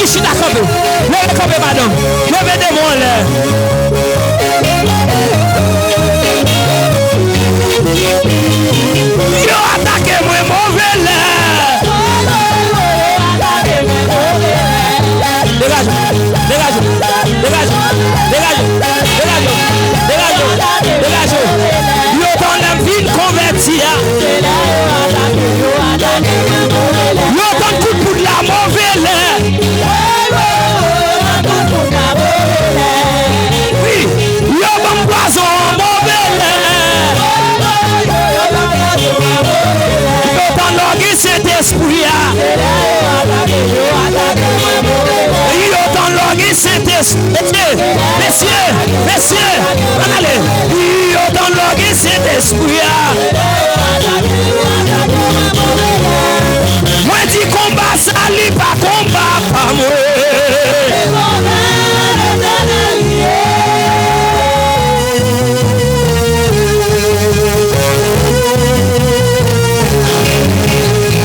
qui chita campé. Levez campé, madame. Levez des mots là. Yo attaqué moi mauvais là. Dégage, dégage, dégage, dégage, dégage, dégage, dégage. Yo dans la ville convertie. Yo dans tout pour la mauvaise l'air. Oui, yo dans poison mauvais l'air. Yo dans l'orgue Saint-Esprit. Yo dans l'orgue Saint-Esprit. Messieurs, messieurs, allez. Yo dans l'orgue Saint-Esprit. Moi dis combat ça li pas combat pas moi.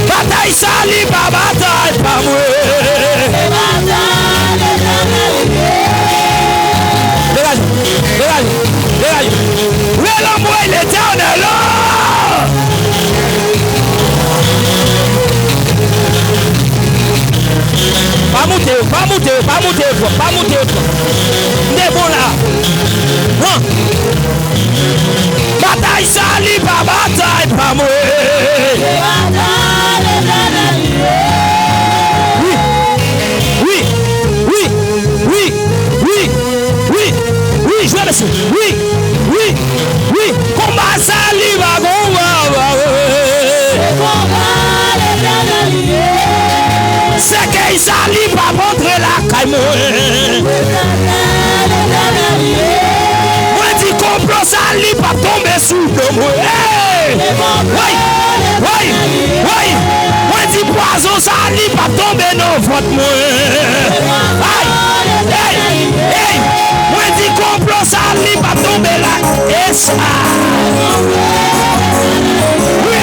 Bataille ça li pas bataille pas moi. Dégage, dégage, dégage. Oui l'amour il est éternel. Pas monter, pas monter, pas monter, pas monter. N'est bon là. Hein? Bataille sali, pas bataille, pas moi. Oui, oui, oui, oui, oui, oui, oui, je vais laisser. Oui, oui, oui. Combat sali, va c'est qu'il s'allie pas montrer la caille. Moi dis complot s'allie pas tomber sous le moi. Oui, oui, oui. Moi dis poison s'allie pas tomber dans votre moi. Hey, hey. Moi dis complot s'allie pas tomber là. Et ça. Oui,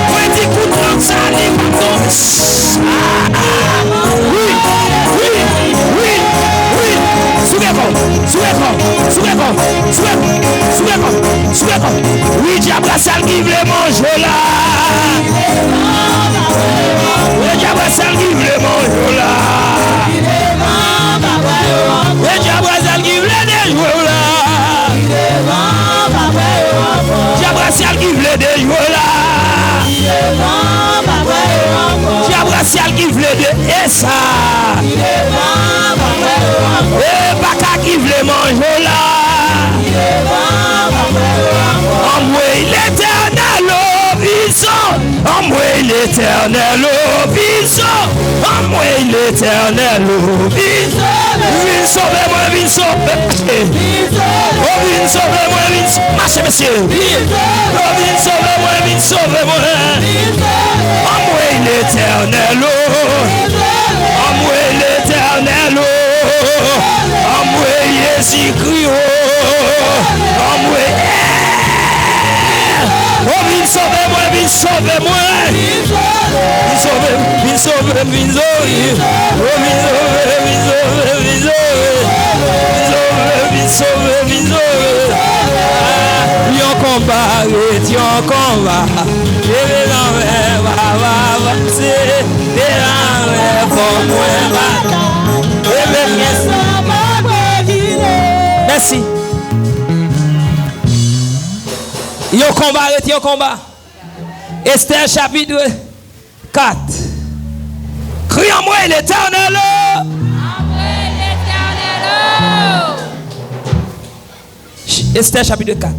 moi dis complot s'allie pas tomber. Oui, oui, oui, oui. Soulève-moi, soulève-moi, soulève-moi, soulève-moi, soulève-moi. Oui, diable, ça qui veut manger là. Oui, diable, ça qui veut manger là. Oui, diable, ça qui veut déjouer là. Diable, ça qui veut déjouer là. Diable, ça qui veut déjouer ça. Et baka qui veut manger là. En moi l'éternel obéissant. En moi l'éternel obéissant. En moi l'éternel obéissant. Viens sauver moi, viens sauver. Oh viens sauver moi, viens sauver. Marchez monsieur. Oh viens sauver moi, viens sauver moi. En moi l'éternel. En moi l'éternel. En moi Jésus-Christ. En moi. Oh, viens sauver moi, viens sauver moi. Viens sauver, viens sauver, viens sauver. Oh, viens sauver, viens sauver, viens sauver. Viens sauver, viens sauver. Yon combat, yon combat. Et l'envers va avancer. Et l'envers pour moi va. Merci. Yon combat, arrêtez yon combat. Esther chapitre 4. Crie en moi l'éternel. Esther chapitre 4.